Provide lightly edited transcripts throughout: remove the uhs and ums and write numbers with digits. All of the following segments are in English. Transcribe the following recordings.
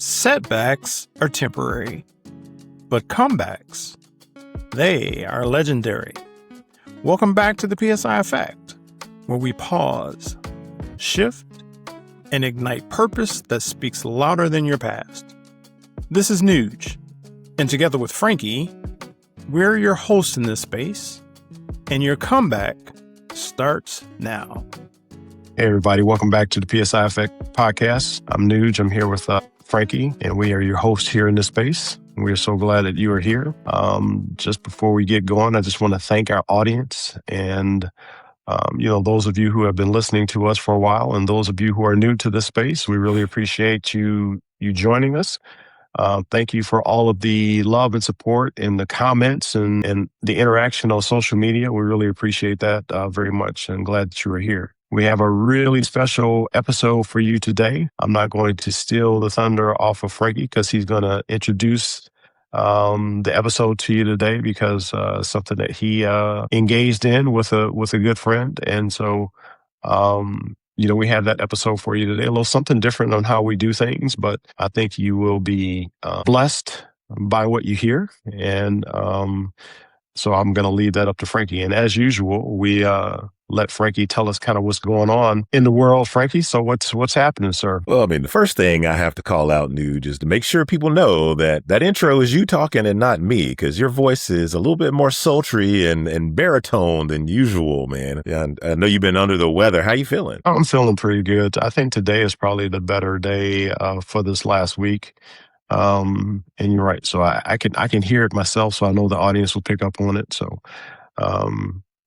Setbacks are temporary, but comebacks, they are legendary. Welcome back to the PSI Effect, where we pause, shift, and ignite purpose that speaks louder than your past. This is Nuge, and together with Frankie, we're your hosts in this space, and your comeback starts now. Hey, everybody. Welcome back to the PSI Effect podcast. I'm Nuge. I'm here with Frankie, and we are your hosts here in this space. We are so glad that you are here. Just before we get going, I just want to thank our audience and, those of you who have been listening to us for a while and those of you who are new to this space. We really appreciate you joining us. Thank you for all of the love and support and the comments and the interaction on social media. We really appreciate that very much and glad that you are here. We have a really special episode for you today. I'm not going to steal the thunder off of Frankie because he's going to introduce the episode to you today because something that he engaged in with a good friend. And so, we have that episode for you today. A little something different on how we do things, but I think you will be blessed by what you hear. And so I'm going to leave that up to Frankie. And as usual, we let Frankie tell us kind of what's going on in the world. Frankie, so what's happening, sir? Well, the first thing I have to call out, Nuge, is to make sure people know that intro is you talking and not me, because your voice is a little bit more sultry and baritone than usual, man. And I know you've been under the weather. How you feeling? I'm feeling pretty good. I think today is probably the better day for this last week. And you're right. So I can hear it myself, so I know the audience will pick up on it. So,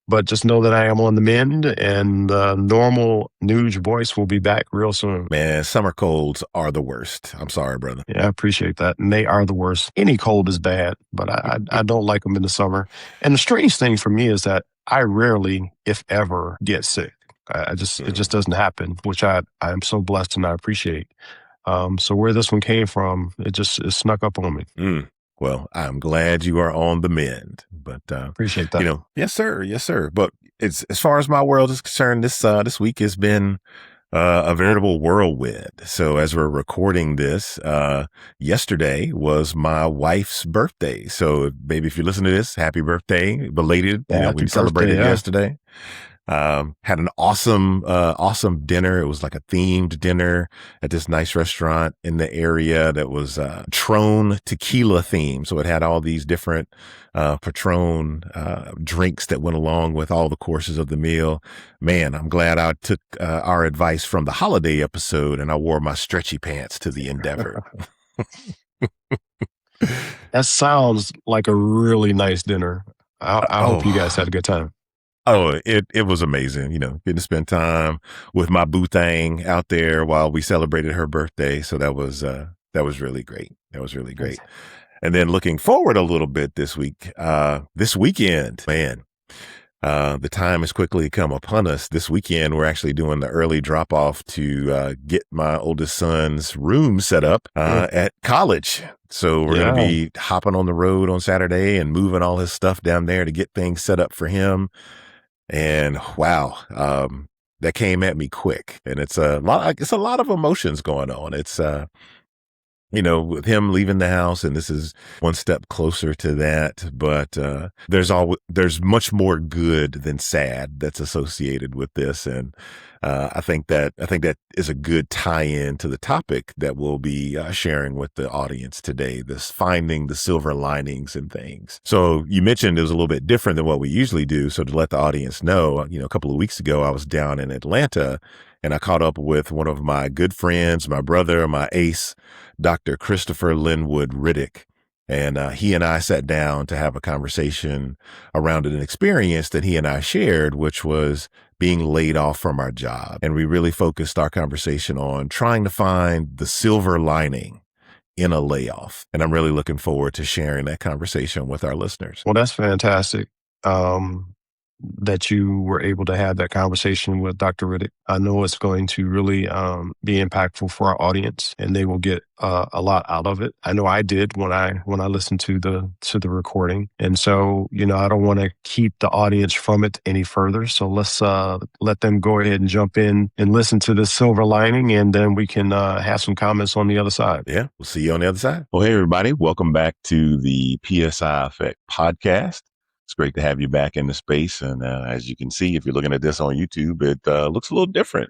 but just know that I am on the mend, and normal Nuge voice will be back real soon. Man, summer colds are the worst. I'm sorry, brother. Yeah, I appreciate that. And they are the worst. Any cold is bad, but I don't like them in the summer. And the strange thing for me is that I rarely, if ever, get sick. It just doesn't happen, which I am so blessed and I appreciate. So where this one came from, it snuck up on me. Well, I'm glad you are on the mend, but appreciate that. Yes, sir. But as far as my world is concerned, this week has been a veritable whirlwind. So as we're recording this, yesterday was my wife's birthday. So baby, if you listen to this, happy birthday, belated. We celebrated yesterday. Had an awesome dinner. It was like a themed dinner at this nice restaurant in the area that was Patron tequila themed. So it had all these different Patron drinks that went along with all the courses of the meal. Man, I'm glad I took our advice from the holiday episode and I wore my stretchy pants to the endeavor. That sounds like a really nice dinner. I hope you guys had a good time. Oh, it was amazing, getting to spend time with my boo thing out there while we celebrated her birthday. So that was really great. That was really great. And then looking forward a little bit this weekend, man, the time has quickly come upon us. This weekend, we're actually doing the early drop off to get my oldest son's room set up at college. So we're going to be hopping on the road on Saturday and moving all his stuff down there to get things set up for him. And wow, that came at me quick, and it's a lot of emotions going on. It's, with him leaving the house, and this is one step closer to that, but, there's much more good than sad that's associated with this. And, I think that is a good tie-in to the topic that we'll be sharing with the audience today, this finding the silver linings and things. So you mentioned it was a little bit different than what we usually do. So to let the audience know, a couple of weeks ago, I was down in Atlanta and I caught up with one of my good friends, my brother, my ace, Dr. Christopher Linwood Riddick. And he and I sat down to have a conversation around an experience that he and I shared, which was being laid off from our job. And we really focused our conversation on trying to find the silver lining in a layoff. And I'm really looking forward to sharing that conversation with our listeners. Well, that's fantastic. that you were able to have that conversation with Dr. Riddick. I know it's going to really be impactful for our audience, and they will get a lot out of it. I know I did when I listened to the recording, and so I don't want to keep the audience from it any further. So let's let them go ahead and jump in and listen to this silver lining, and then we can have some comments on the other side. Yeah, we'll see you on the other side. Well, hey everybody, welcome back to the PSI Effect podcast. It's great to have you back in the space. And as you can see, if you're looking at this on YouTube, it looks a little different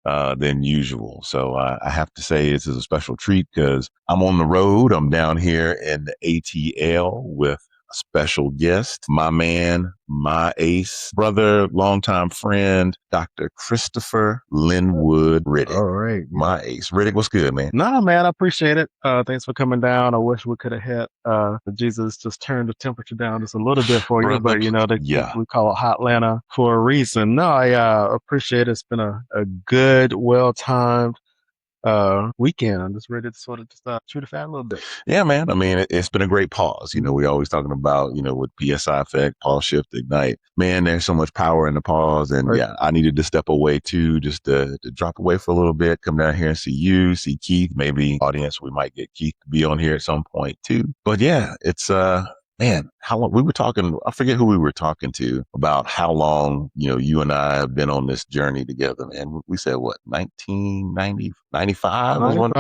than usual. So I have to say this is a special treat because I'm on the road. I'm down here in the ATL with a special guest, my man, my ace, brother, longtime friend, Dr. Christopher Linwood Riddick. All right. My ace. Riddick, what's good, man? Nah, man, I appreciate it. Thanks for coming down. I wish we could have had Jesus just turned the temperature down just a little bit for you, but we call it Hotlanta for a reason. No, I appreciate it. It's been a good, well-timed weekend. I'm just ready to sort of just shoot a fat a little bit. Yeah, man. I mean, it's been a great pause. We always talking about, with PSI Effect, pause, shift, ignite. Man, there's so much power in the pause. And yeah, I needed to step away too, just to drop away for a little bit, come down here and see you, see Keith, maybe audience. We might get Keith to be on here at some point too. But yeah, it's, man, how long we were talking, I forget who we were talking to about how long, you and I have been on this journey together. And we said, what, 1990, 95 was one?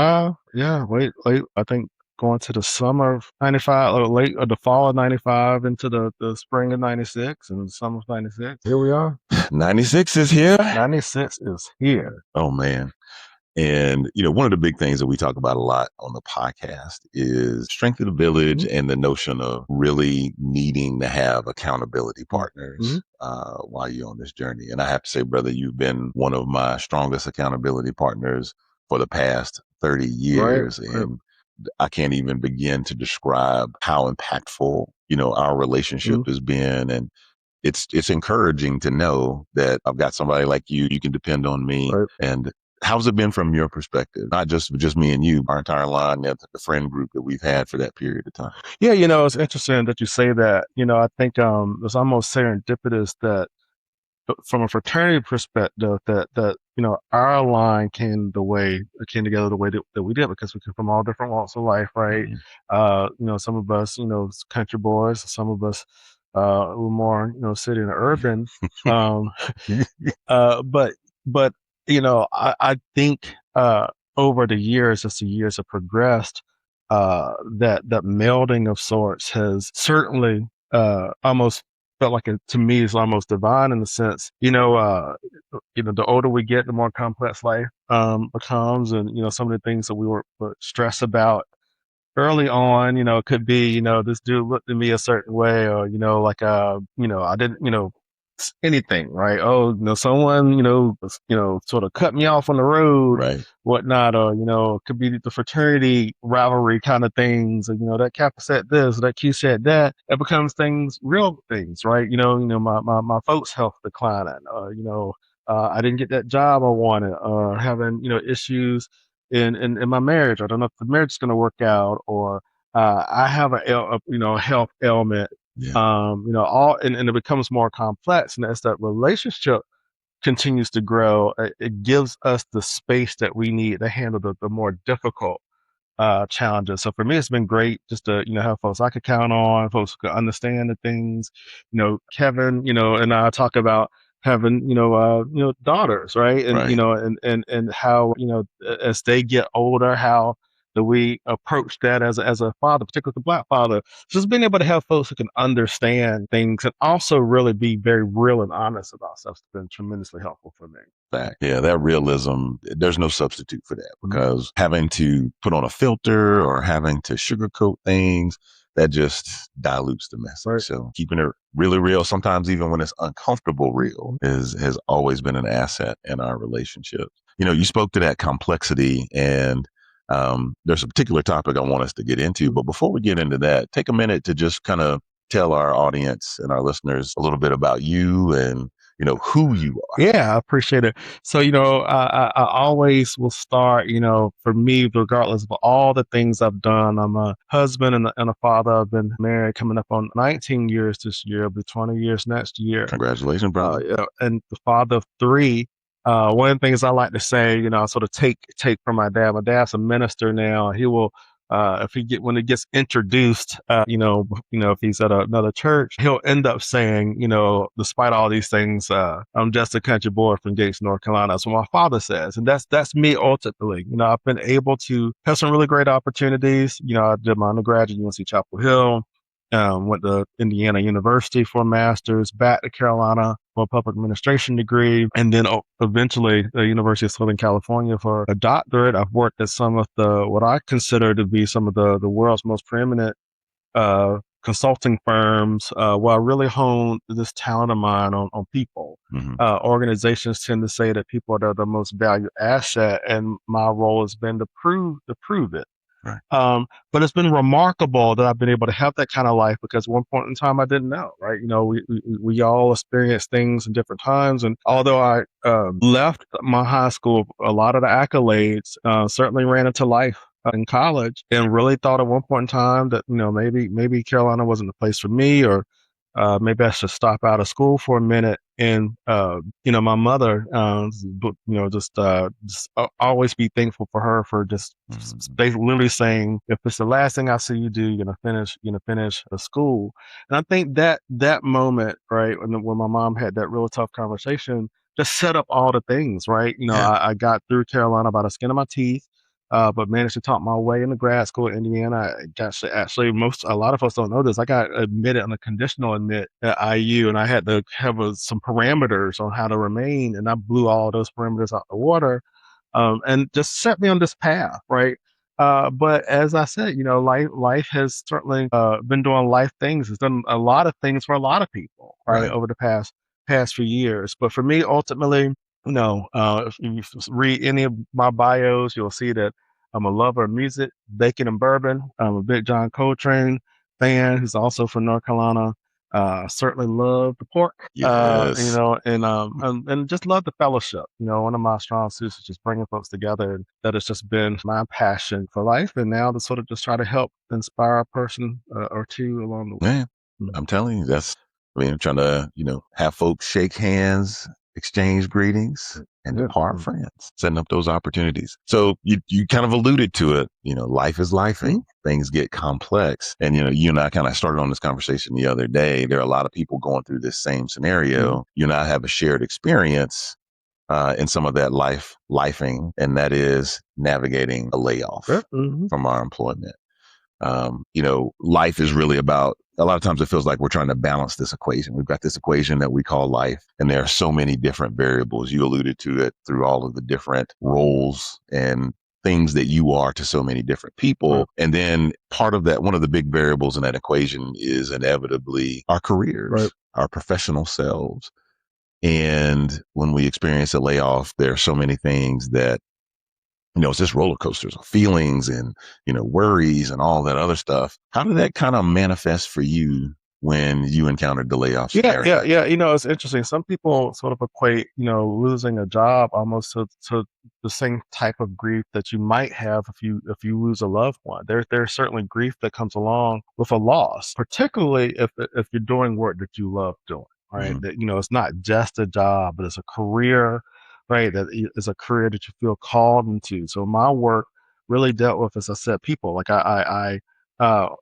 Yeah, late, I think going to the summer of 95 or late or the fall of 95 into the spring of 96 and the summer of 96. Here we are. 96 is here. 96 is here. Oh, man. And, one of the big things that we talk about a lot on the podcast is strength of the village and the notion of really needing to have accountability partners while you're on this journey. And I have to say, brother, you've been one of my strongest accountability partners for the past 30 years. Right. And I can't even begin to describe how impactful, our relationship has been. And it's encouraging to know that I've got somebody like you can depend on me. Right. And how's it been from your perspective? Not just me and you, our entire line, the friend group that we've had for that period of time. Yeah, it's interesting that you say that. I think it's almost serendipitous that from a fraternity perspective that our line came together the way that we did, because we come from all different walks of life, right? Some of us, country boys, some of us a little more, city and urban. But I think over the years, as the years have progressed, that melding of sorts has certainly almost felt like to me is almost divine in the sense, the older we get, the more complex life becomes, and some of the things that we were stressed about early on, it could be, this dude looked at me a certain way, or I didn't, anything, right? Oh, someone, sort of cut me off on the road, right, whatnot, or, it could be the fraternity rivalry kind of things, or, that Kappa said this, or that Q said that. It becomes real things, right? My folks' health declining, I didn't get that job I wanted, or having, issues in my marriage. I don't know if the marriage is going to work out, or I have a health ailment. Yeah. And it becomes more complex. And as that relationship continues to grow, it gives us the space that we need to handle the more difficult challenges. So for me, it's been great just to, have folks I could count on, folks who could understand the things. Kevin, and I talk about having, daughters, right? And, right. And how, as they get older, how that we approach that as a father, particularly the Black father, just being able to have folks who can understand things and also really be very real and honest about stuff has been tremendously helpful for me. Yeah, that realism, there's no substitute for that, because having to put on a filter or having to sugarcoat things, that just dilutes the message. Right. So keeping it really real, sometimes even when it's uncomfortable real, has always been an asset in our relationship. You spoke to that complexity, and there's a particular topic I want us to get into. But before we get into that, take a minute to just kind of tell our audience and our listeners a little bit about you and who you are. Yeah, I appreciate it. So, I always will start, for me, regardless of all the things I've done, I'm a husband and a father. I've been married coming up on 19 years this year. I'll be 20 years next year. Congratulations, brother. Yeah, and the father of three. One of the things I like to say, I sort of take from my dad. My dad's a minister now. He will, when it gets introduced, if he's at another church, he'll end up saying, despite all these things, I'm just a country boy from Gates, North Carolina. That's what my father says, and that's me ultimately. I've been able to have some really great opportunities. I did my undergraduate at UNC Chapel Hill. Went to Indiana University for a master's, back to Carolina for a public administration degree, and then eventually the University of Southern California for a doctorate. I've worked at some of what I consider to be some of the world's most preeminent consulting firms, where I really honed this talent of mine on people. Organizations tend to say that people are the most valued asset, and my role has been to prove it. Right. But it's been remarkable that I've been able to have that kind of life, because at one point in time I didn't know, right? We all experience things in different times. And although I left my high school, a lot of the accolades certainly ran into life in college, and really thought at one point in time that, maybe Carolina wasn't the place for me, or maybe I should stop out of school for a minute. And, my mother, just always be thankful for her for just literally saying, if it's the last thing I see you do, you're going to finish school. And I think that moment, right, when my mom had that real tough conversation, just set up all the things, right? I got through Carolina by the skin of my teeth. But managed to talk my way into grad school in Indiana. Actually, a lot of us don't know this. I got admitted on a conditional admit at IU, and I had to have some parameters on how to remain, and I blew all those parameters out the water, and just set me on this path, right? But as I said, life has certainly been doing life things. It's done a lot of things for a lot of people, right, over the past few years. But for me, ultimately, if you read any of my bios, you'll see that I'm a lover of music, bacon and bourbon. I'm a big John Coltrane fan, who's also from North Carolina. Certainly love the pork, Yes. and just love the fellowship. One of my strong suits is just bringing folks together, and that has just been my passion for life. And now to sort of just try to help inspire a person or two along the way. Man, I'm telling you, I'm trying to, have folks shake hands, exchange greetings, and depart friends, setting up those opportunities. So you kind of alluded to it, life is lifing. Things get complex. And, you and I kind of started on this conversation the other day. There are a lot of people going through this same scenario. You and I have a shared experience in some of that lifing, and that is navigating a layoff from our employment. Life is really about, a lot of times it feels like we're trying to balance this equation. We've got this equation that we call life, and there are so many different variables. You alluded to it through all of the different roles and things that you are to so many different people. And then part of that, one of the big variables in that equation is inevitably our careers, our professional selves. And when we experience a layoff, there are so many things that, it's just roller coasters of feelings and, worries and all that other stuff. How did that kind of manifest for you when you encountered the layoffs? Yeah. It's interesting. Some people sort of equate, losing a job almost to the same type of grief that you might have if you lose a loved one. There's certainly grief that comes along with a loss, particularly if you're doing work that you love doing, right? That, it's not just a job, but it's a career, right? That is a career that you feel called into. So my work really dealt with, as I said, people. Like I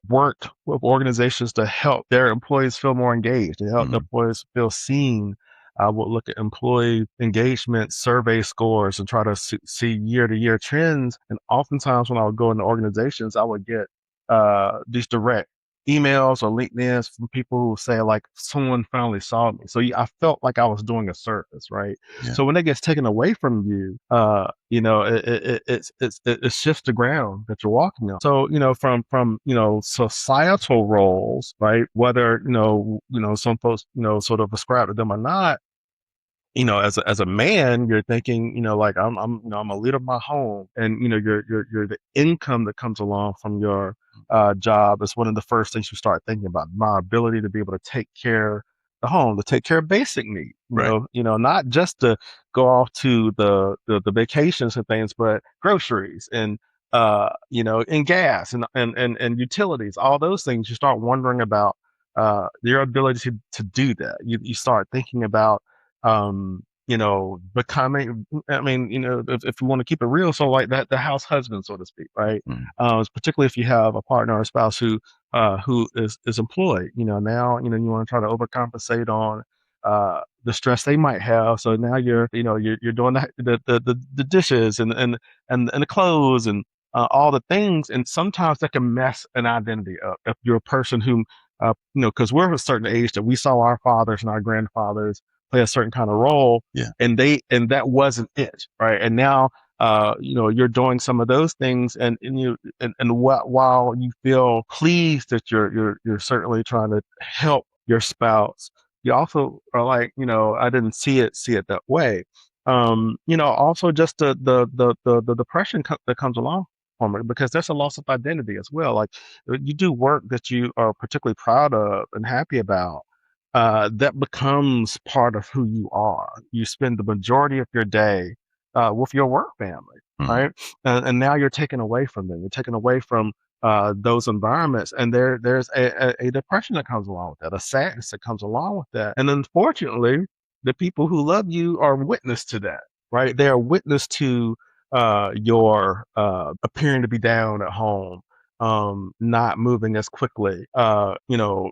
worked with organizations to help their employees feel more engaged, to help their employees feel seen. I would look at employee engagement survey scores and try to see year-to-year trends. And oftentimes when I would go into organizations, I would get these direct emails or LinkedIn's from people who say, like, someone finally saw me. So I felt like I was doing a service, right? Yeah. So when it gets taken away from you, it shifts the ground that you're walking on. So, from societal roles, right? Whether, some folks, sort of ascribe to them or not, as a man, you're thinking, like I'm a leader of my home, and you're the income that comes along from your job is one of the first things you start thinking about. My ability to be able to take care the home, to take care of basic needs, not just to go off to the vacations and things, but groceries and and gas and utilities, all those things. You start wondering about your ability to do that. You start thinking about becoming, if you want to keep it real, so like that, the house husband, so to speak, right? Particularly if you have a partner or a spouse who is employed, now, you want to try to overcompensate on the stress they might have. So now you're doing the dishes and the clothes and all the things. And sometimes that can mess an identity up. If you're a person who, because we're of a certain age that we saw our fathers and our grandfathers play a certain kind of role, and that wasn't it, right? And now, you're doing some of those things, and while you feel pleased that you're certainly trying to help your spouse, you also are like, I didn't see it that way. Also just the depression that comes along from it, because there's a loss of identity as well. Like, you do work that you are particularly proud of and happy about, that becomes part of who you are. You spend the majority of your day with your work family, right? And now you're taken away from them. You're taken away from those environments, and there's a depression that comes along with that, a sadness that comes along with that. And unfortunately, the people who love you are witness to that, right? They are witness to your appearing to be down at home, not moving as quickly,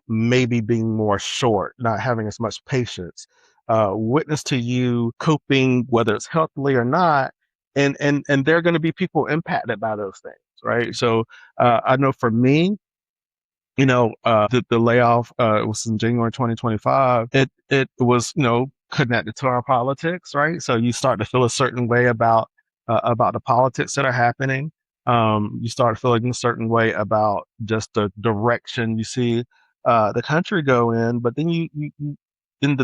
maybe being more short, not having as much patience, witness to you coping, whether it's healthily or not. And there are going to be people impacted by those things, right? So I know for me, the layoff was in January 2025. It was, connected to our politics, right? So you start to feel a certain way about the politics that are happening. You start feeling a certain way about just the direction you see the country go in. But then you in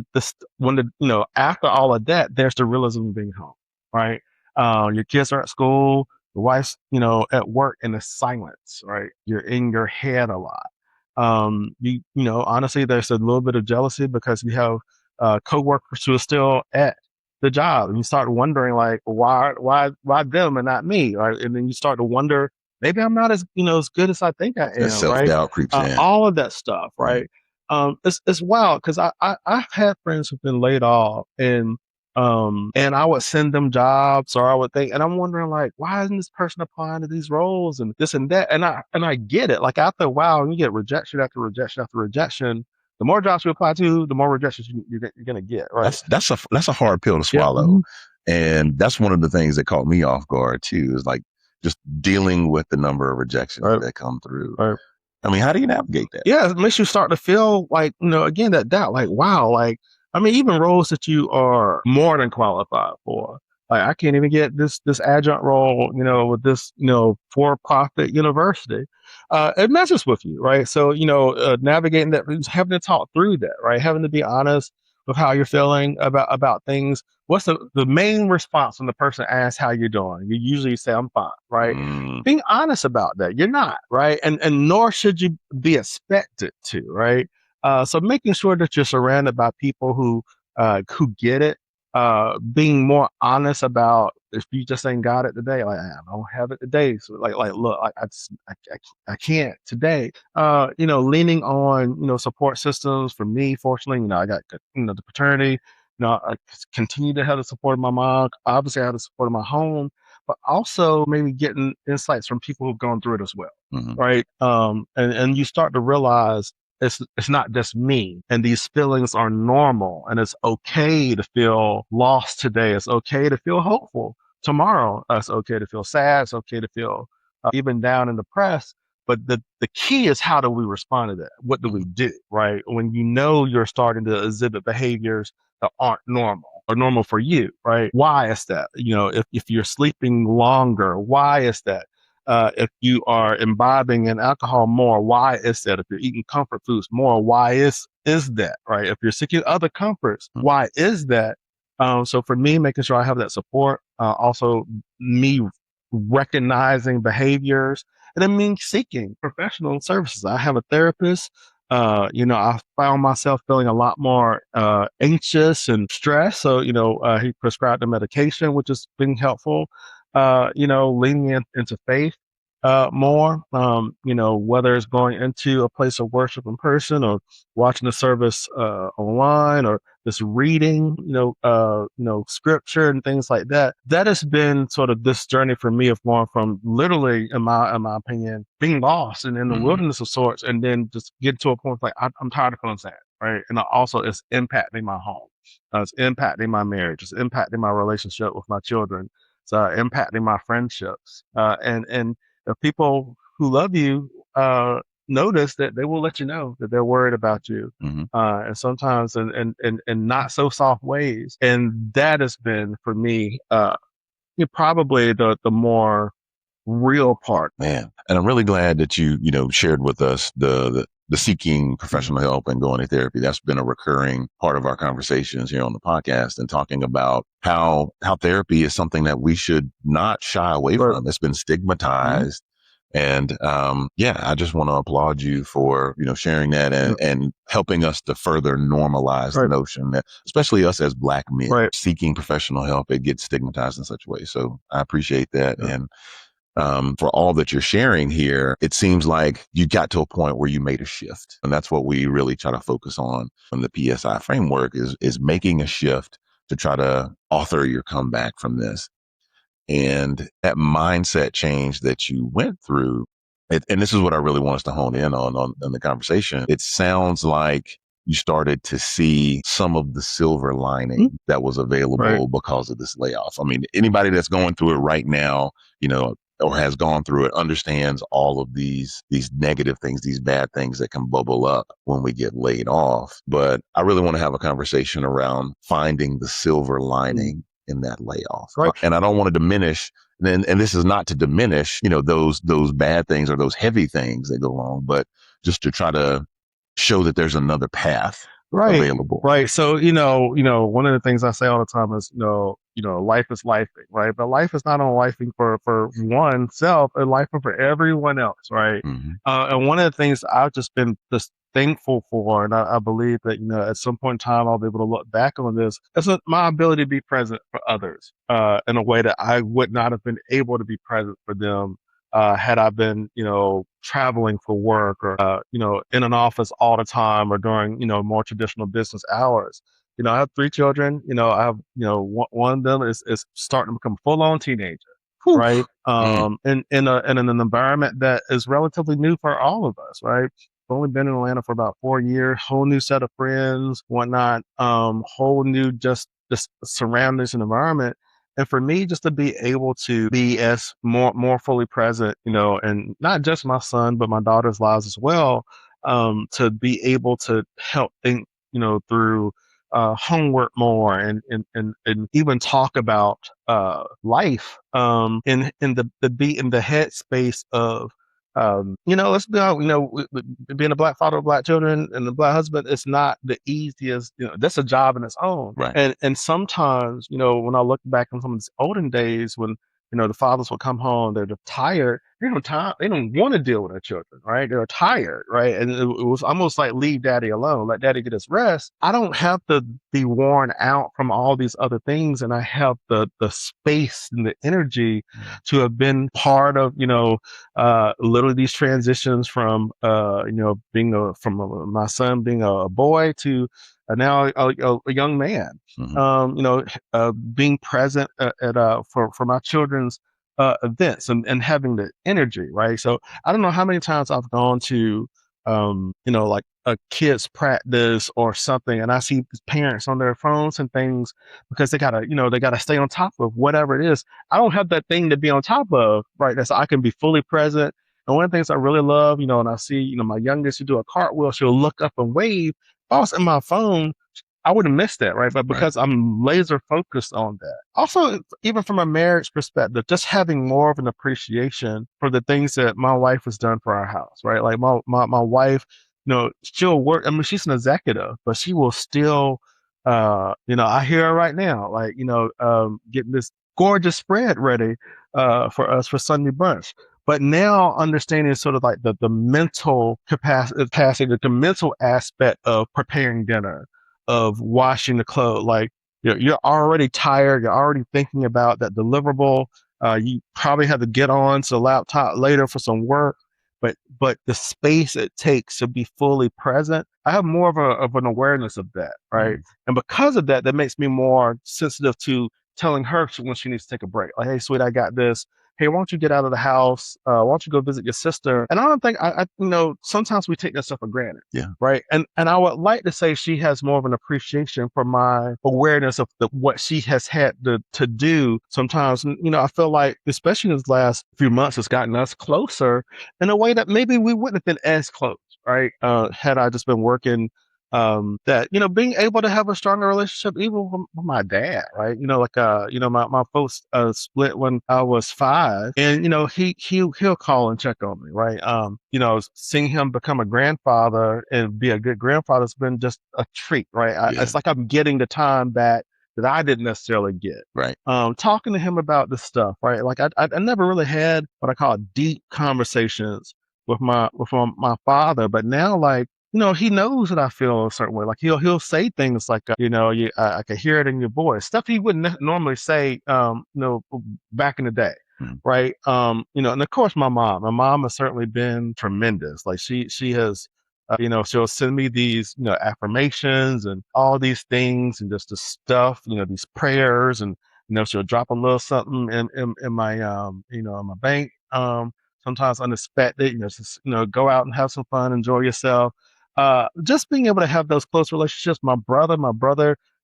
after all of that, there's the realism of being home, right? Your kids are at school, the wife's, at work, in the silence, right? You're in your head a lot. Honestly, there's a little bit of jealousy because you have coworkers who are still at the job, and you start wondering, like, why them and not me, right? And then you start to wonder, maybe I'm not as as good as I think I am, That self-doubt right? creeps in. All of that stuff, right? It's wild because I've had friends who've been laid off, and I would send them jobs, or I would think, and I'm wondering, like, why isn't this person applying to these roles and this and that? And I get it. Like, after a while, you get rejection after rejection after rejection. The more jobs you apply to, the more rejections you're going to get, right? That's a hard pill to swallow. And that's one of the things that caught me off guard too, is like just dealing with the number of rejections that come through. Right. I mean, how do you navigate that? Yeah, it makes you start to feel like, again, that doubt, like, wow, like, even roles that you are more than qualified for. Like, I can't even get this adjunct role, with this, for-profit university. It messes with you, right? So, navigating that, having to talk through that, right? Having to be honest with how you're feeling about things. What's the main response when the person asks how you're doing? You usually say, I'm fine, right? Being honest about that. You're not, right? And nor should you be expected to, right? So making sure that you're surrounded by people who get it, being more honest about, if you just ain't got it today, like, I don't have it today. So like look, I can't today. Leaning on, support systems. For me, fortunately, I got, the paternity. I continue to have the support of my mom. Obviously, I have the support of my home, but also maybe getting insights from people who've gone through it as well, right? And you start to realize it's not just me, and these feelings are normal, and it's okay to feel lost today. It's okay to feel hopeful tomorrow. It's okay to feel sad. It's okay to feel even down and depressed. But the key is, how do we respond to that? What do we do, right? When you're starting to exhibit behaviors that aren't normal or normal for you, right? Why is that? If you're sleeping longer, why is that? If you are imbibing in alcohol more, why is that? If you're eating comfort foods more, why is that, right? If you're seeking other comforts, why is that? So for me, making sure I have that support, also me recognizing behaviors, and then me seeking professional services. I have a therapist I found myself feeling a lot more anxious and stressed. So, he prescribed the medication, which has been helpful. Leaning into faith more, whether it's going into a place of worship in person or watching the service online or just reading, scripture and things like that. That has been sort of this journey for me of going from literally, in my opinion, being lost and in the wilderness of sorts, and then just get to a point like I'm tired of feeling sad, right? And also it's impacting my home, it's impacting my marriage, it's impacting my relationship with my children, it's impacting my friendships, and if people who love you notice that, they will let you know that they're worried about you, and sometimes in not so soft ways. And that has been for me probably the more real part. Man, and I'm really glad that you shared with us the seeking professional help and going to therapy. That's been a recurring part of our conversations here on the podcast, and talking about how therapy is something that we should not shy away from. It's been stigmatized. And I just want to applaud you for sharing that and helping us to further normalize the notion that, especially us as Black men, seeking professional help, it gets stigmatized in such a way. So I appreciate that. And for all that you're sharing here, it seems like you got to a point where you made a shift. And that's what we really try to focus on from the PSI framework is making a shift to try to author your comeback from this. And that mindset change that you went through, and this is what I really want us to hone in on the conversation. It sounds like you started to see some of the silver lining that was available because of this layoff. I mean, anybody that's going through it right now, or has gone through it, understands all of these negative things, these bad things that can bubble up when we get laid off. But I really want to have a conversation around finding the silver lining in that layoff. And I don't want to diminish, and this is not to diminish, those bad things or those heavy things that go wrong, but just to try to show that there's another path available. Right. So, one of the things I say all the time is, life is lifing, right? But life is not only lifing for oneself, and life for everyone else, right? And one of the things I've just been just thankful for, and I believe that, at some point in time, I'll be able to look back on this, is my ability to be present for others in a way that I would not have been able to be present for them had I been, traveling for work or, in an office all the time or during, more traditional business hours. I have 3 children. I have, one of them is starting to become full on teenager, right? In an environment that is relatively new for all of us, right? I've only been in Atlanta for about 4 years, whole new set of friends, whatnot, whole new just surroundings and environment. And for me, just to be able to be as more fully present, and not just my son, but my daughter's lives as well, to be able to help think, through homework more and even talk about life in the headspace of let's be honest, being a Black father of Black children and a Black husband, it's not the easiest, that's a job in its own. Right. And sometimes, when I look back on some of these olden days when, the fathers will come home, they're just tired. They don't want to deal with their children, right? They're tired, right? And it was almost like leave daddy alone, let daddy get his rest. I don't have to be worn out from all these other things. And I have the space and the energy to have been part of, literally these transitions from, being from my son being a boy to now a young man, being present for my children's events and having the energy, right? So I don't know how many times I've gone to, like a kid's practice or something, and I see parents on their phones and things because they gotta stay on top of whatever it is. I don't have that thing to be on top of, right? So I can be fully present. And one of the things I really love, and I see, my youngest who do a cartwheel, she'll look up and wave. If I was in my phone, I would have missed that, right? But because I'm laser focused on that. Also, even from a marriage perspective, just having more of an appreciation for the things that my wife has done for our house, right? Like my wife, she'll work. I mean, she's an executive, but she will still, I hear her right now, like, getting this gorgeous spread ready for us for Sunday brunch. But now understanding sort of like the mental capacity, the mental aspect of preparing dinner, of washing the clothes, like you're already tired, you're already thinking about that deliverable. You probably have to get on to the laptop later for some work, but the space it takes to be fully present, I have more of an awareness of that, right? And because of that, that makes me more sensitive to telling her when she needs to take a break. Like, hey, sweet, I got this. Hey, why don't you get out of the house? Why don't you go visit your sister? And I don't think sometimes we take that stuff for granted. Yeah. Right. And I would like to say she has more of an appreciation for my awareness of what she has had to do sometimes. And, I feel like, especially in this last few months, it's gotten us closer in a way that maybe we wouldn't have been as close. Right. Had I just been working that, being able to have a stronger relationship, even with my dad, right? My folks split when I was 5, and, he'll call and check on me, right? Seeing him become a grandfather and be a good grandfather has been just a treat, right? It's like I'm getting the time back that I didn't necessarily get. Right. Talking to him about this stuff, right? Like I never really had what I call deep conversations with my father, but now, like, he knows that I feel a certain way. Like he'll say things like, I can hear it in your voice, stuff he wouldn't normally say, back in the day. Right. And of course my mom has certainly been tremendous. Like she has, she'll send me these, affirmations and all these things and just the stuff, these prayers, and, she'll drop a little something in my, in my bank. Sometimes unexpected, just, go out and have some fun, enjoy yourself. Just being able to have those close relationships. My brother,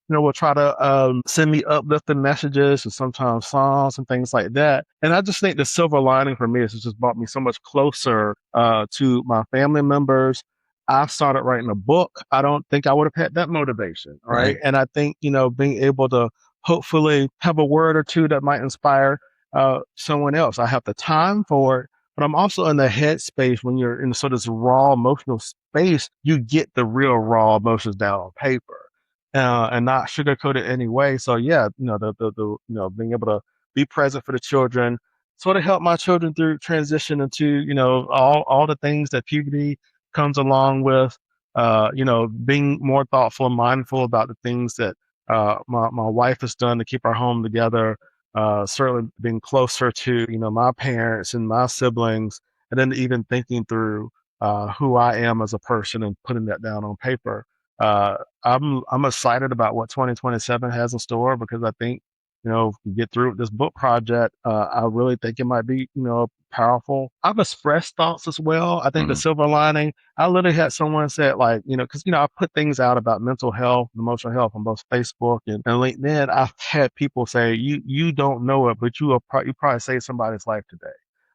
will try to send me uplifting messages and sometimes songs and things like that. And I just think the silver lining for me is it's just brought me so much closer to my family members. I've started writing a book. I don't think I would have had that motivation, right? And I think, being able to hopefully have a word or two that might inspire someone else. I have the time for it, but I'm also in the headspace when you're in sort of this raw emotional space, you get the real raw emotions down on paper, and not sugarcoat it anyway. So yeah, being able to be present for the children, sort of help my children through transition into, all the things that puberty comes along with, being more thoughtful and mindful about the things that my wife has done to keep our home together. Certainly being closer to, my parents and my siblings, and then even thinking through who I am as a person and putting that down on paper. I'm excited about what 2027 has in store, because I think, if we get through with this book project, I really think it might be, powerful. I've expressed thoughts as well. I think the silver lining, I literally had someone say it, like, because, I put things out about mental health, emotional health on both Facebook and LinkedIn. I've had people say, you don't know it, but you probably saved somebody's life today.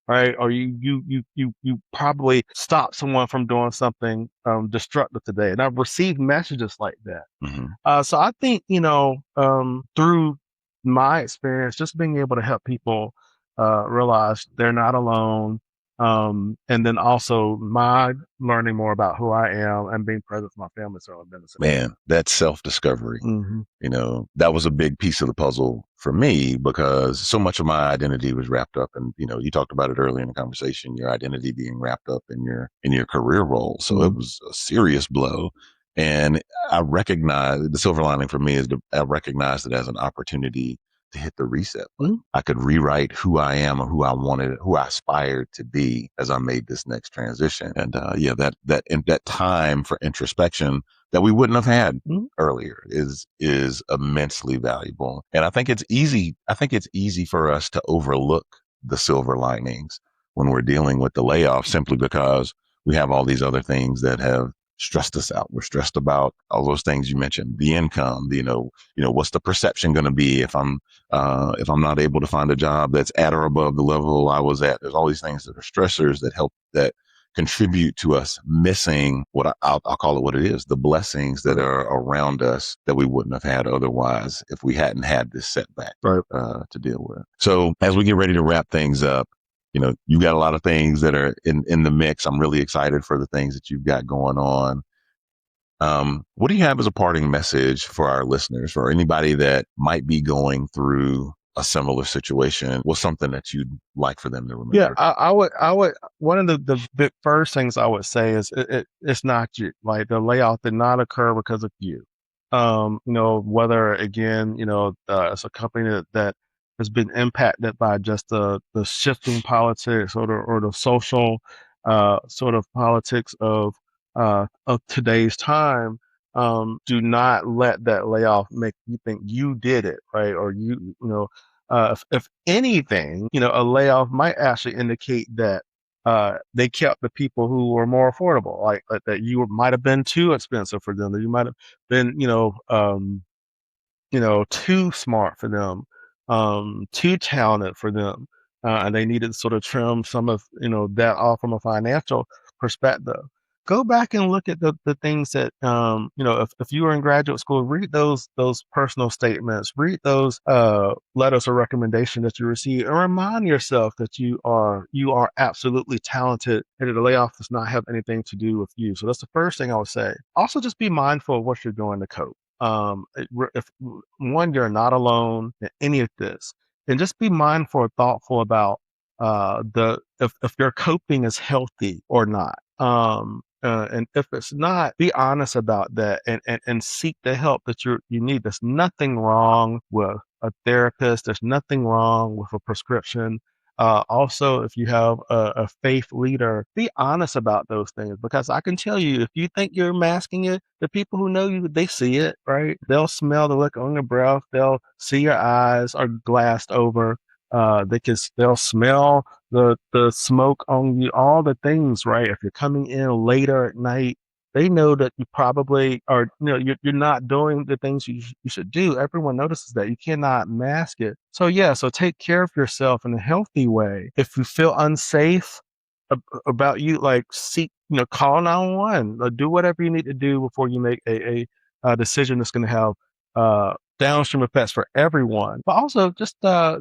Right. Or you probably stopped someone from doing something destructive today. And I've received messages like that. So I think, through my experience, just being able to help people realize they're not alone. And then also my learning more about who I am and being present for my family. So man, that's self-discovery. That was a big piece of the puzzle for me, because so much of my identity was wrapped up in, you talked about it earlier in the conversation, your identity being wrapped up in your career role. So it was a serious blow. And I recognize the silver lining for me is I recognized it as an opportunity to hit the reset button. I could rewrite who I am or who I wanted, who I aspired to be as I made this next transition. And that time for introspection that we wouldn't have had earlier is immensely valuable. And I think it's easy for us to overlook the silver linings when we're dealing with the layoff, simply because we have all these other things that have stressed us out. We're stressed about all those things you mentioned, the income, what's the perception going to be if I'm not able to find a job that's at or above the level I was at. There's all these things that are stressors that contribute to us missing what I'll call it what it is, the blessings that are around us that we wouldn't have had otherwise if we hadn't had this setback to deal with. So as we get ready to wrap things up, you got a lot of things that are in the mix. I'm really excited for the things that you've got going on. What do you have as a parting message for our listeners, for anybody that might be going through a similar situation? What's something that you'd like for them to remember? Yeah, I would. One of the big first things I would say is it's not you. Like the layoff did not occur because of you. Whether again, it's a company that has been impacted by just the shifting politics or the social sort of politics of today's time. Do not let that layoff make you think you did it, right? Or if anything, a layoff might actually indicate that they kept the people who were more affordable, like that you might have been too expensive for them, that you might have been, too smart for them, too talented for them, and they needed to sort of trim some of that off from a financial perspective. Go back and look at the things that if you were in graduate school, read those personal statements, read those letters of recommendation that you receive, and remind yourself that you are absolutely talented, and that the layoff does not have anything to do with you. So that's the first thing I would say. Also, just be mindful of what you're doing to cope. If one, you're not alone in any of this, and just be mindful and thoughtful about the if your coping is healthy or not. And if it's not, be honest about that and seek the help that you need. There's nothing wrong with a therapist. There's nothing wrong with a prescription. Also, if you have a faith leader, be honest about those things, because I can tell you, if you think you're masking it, the people who know you, they see it, right? They'll smell the look on your breath. They'll see your eyes are glassed over. They'll smell the smoke on you, all the things, right? If you're coming in later at night, they know that you probably are, you're not doing the things you should do. Everyone notices that. You cannot mask it. So yeah, so take care of yourself in a healthy way. If you feel unsafe about you, like call 911, or do whatever you need to do before you make a decision that's going to have downstream effects for everyone. But also just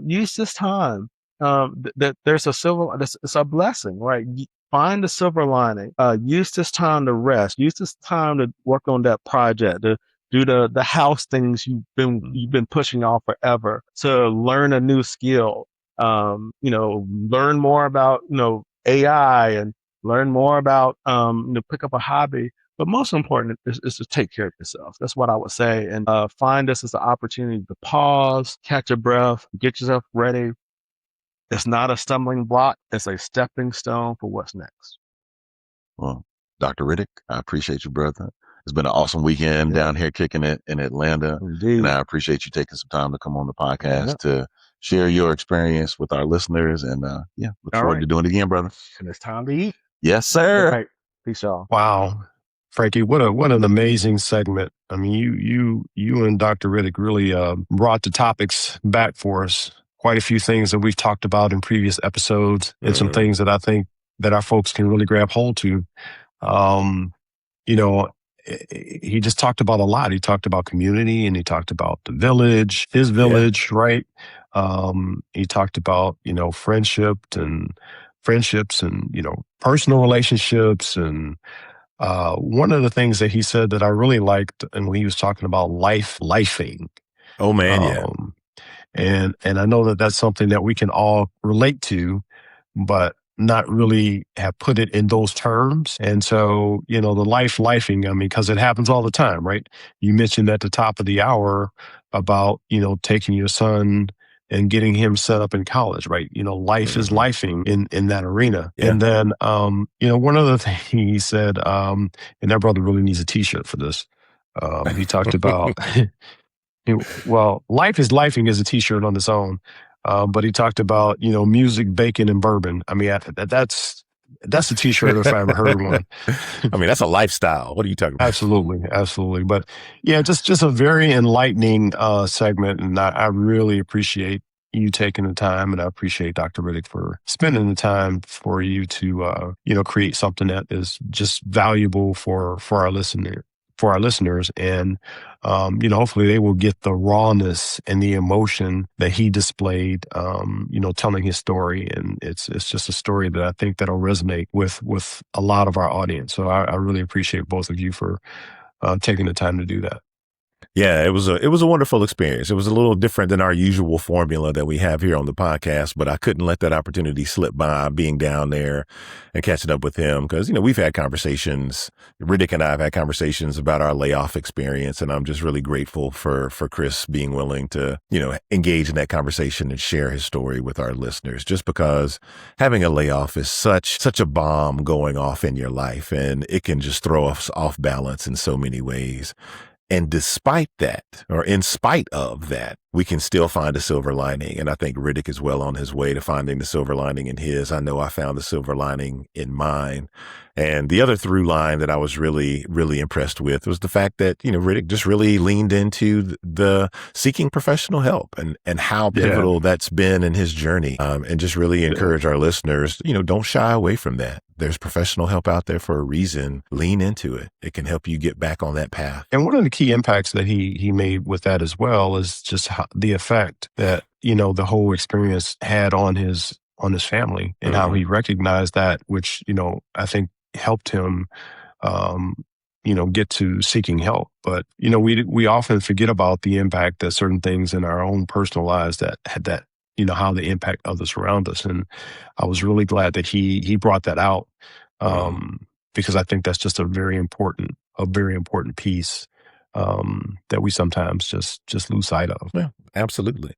use this time. That there's it's a blessing, right? Find the silver lining. Use this time to rest. Use this time to work on that project, to do the house things you've been pushing off forever, to learn a new skill. Learn more about AI, and learn more about pick up a hobby. But most important is to take care of yourself. That's what I would say. And find this as an opportunity to pause, catch a breath, get yourself ready. It's not a stumbling block. It's a stepping stone for what's next. Well, Dr. Riddick, I appreciate you, brother. It's been an awesome weekend down here kicking it in Atlanta. Indeed. And I appreciate you taking some time to come on the podcast to share your experience with our listeners. And look forward to doing it again, brother. And it's time to eat. Yes, sir. All right. Peace, y'all. Wow. Frankie, what an amazing segment. I mean, you and Dr. Riddick really brought the topics back for us. Quite a few things that we've talked about in previous episodes, and some things that I think that our folks can really grab hold to. He just talked about a lot. He talked about community, and he talked about the village, his village, right? He talked about, friendships and personal relationships. And one of the things that he said that I really liked, and when he was talking about lifing. Oh man, yeah. And I know that that's something that we can all relate to, but not really have put it in those terms. And so, the lifing, I mean, because it happens all the time, right? You mentioned at the top of the hour about, taking your son and getting him set up in college, right? Life is lifing in that arena. Yeah. And then, one other thing he said, and that brother really needs a t-shirt for this. He talked about... Well, life is lifing is a t-shirt on its own. But he talked about, music, bacon, and bourbon. I mean, that's a t-shirt if I ever heard one. I mean, that's a lifestyle. What are you talking about? Absolutely. But yeah, just a very enlightening segment. And I really appreciate you taking the time, and I appreciate Dr. Riddick for spending the time for you to, create something that is just valuable for our listeners. And, hopefully they will get the rawness and the emotion that he displayed, telling his story. And it's just a story that I think that'll resonate with a lot of our audience. So I really appreciate both of you for taking the time to do that. Yeah, it was a wonderful experience. It was a little different than our usual formula that we have here on the podcast, but I couldn't let that opportunity slip by being down there and catching up with him because, we've had conversations. Riddick and I have had conversations about our layoff experience, and I'm just really grateful for Chris being willing to, engage in that conversation and share his story with our listeners, just because having a layoff is such a bomb going off in your life, and it can just throw us off balance in so many ways. And despite that, or in spite of that, we can still find a silver lining. And I think Riddick is well on his way to finding the silver lining in his. I know I found the silver lining in mine. And the other through line that I was really, really impressed with was the fact that, Riddick just really leaned into the seeking professional help and how pivotal that's been in his journey. And just really encourage our listeners, don't shy away from that. There's professional help out there for a reason. Lean into it. It can help you get back on that path. And one of the key impacts that he made with that as well is just the effect that, the whole experience had on his family and how he recognized that, which, I think helped him, get to seeking help. But, we often forget about the impact that certain things in our own personal lives that had that, how they impact others around us. And I was really glad that he brought that out, because I think that's just a very important piece that we sometimes just lose sight of. Yeah, absolutely.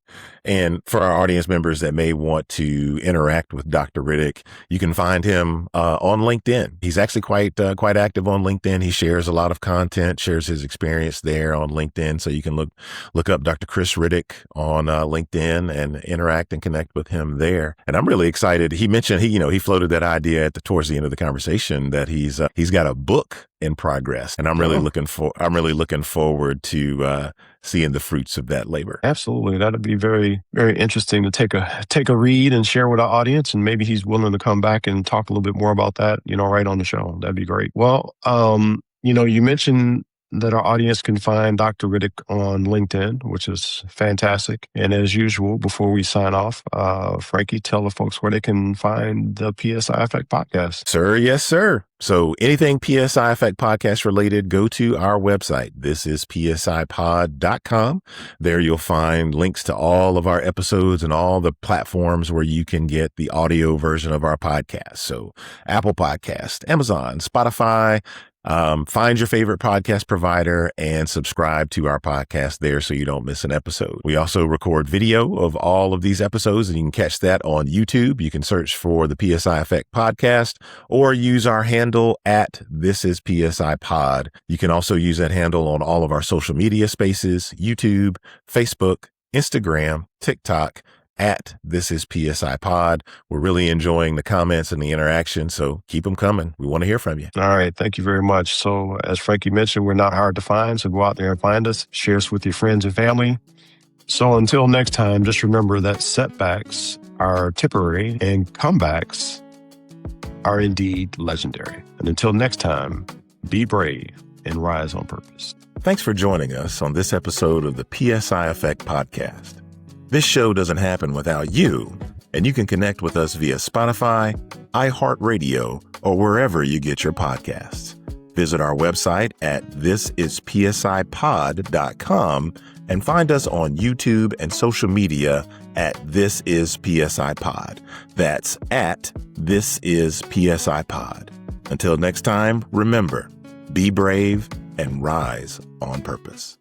And for our audience members that may want to interact with Dr. Riddick, you can find him on LinkedIn. He's actually quite active on LinkedIn. He shares a lot of content, shares his experience there on LinkedIn. So you can look up Dr. Chris Riddick on LinkedIn and interact and connect with him there. And I'm really excited. He mentioned he floated that idea towards the end of the conversation that he's got a book in progress, and I'm really looking forward to seeing the fruits of that labor. Absolutely, that'd be very, very interesting to take a read and share with our audience, and maybe he's willing to come back and talk a little bit more about that, right on the show. That'd be great. Well, you mentioned that our audience can find Dr. Riddick on LinkedIn, which is fantastic. And as usual, before we sign off, Frankie, tell the folks where they can find the PSI Effect podcast. Sir, yes, sir. So anything PSI Effect podcast related, go to our website. This is psipod.com. There you'll find links to all of our episodes and all the platforms where you can get the audio version of our podcast. So Apple Podcast, Amazon, Spotify. Find your favorite podcast provider and subscribe to our podcast there so you don't miss an episode. We also record video of all of these episodes, and you can catch that on YouTube. You can search for the PSI Effect podcast or use our handle at This Is PSI Pod. You can also use that handle on all of our social media spaces: YouTube, Facebook, Instagram, TikTok, at This Is PSI Pod. We're really enjoying the comments and the interaction, so keep them coming. We want to hear from you. All right. Thank you very much. So as Frankie mentioned, we're not hard to find, so go out there and find us. Share us with your friends and family. So until next time, just remember that setbacks are temporary and comebacks are indeed legendary. And until next time, be brave and rise on purpose. Thanks for joining us on this episode of the PSI Effect podcast. This show doesn't happen without you, and you can connect with us via Spotify, iHeartRadio, or wherever you get your podcasts. Visit our website at thisispsipod.com and find us on YouTube and social media at This Is PSI Pod. That's at This Is PSI Pod. Until next time, remember, be brave and rise on purpose.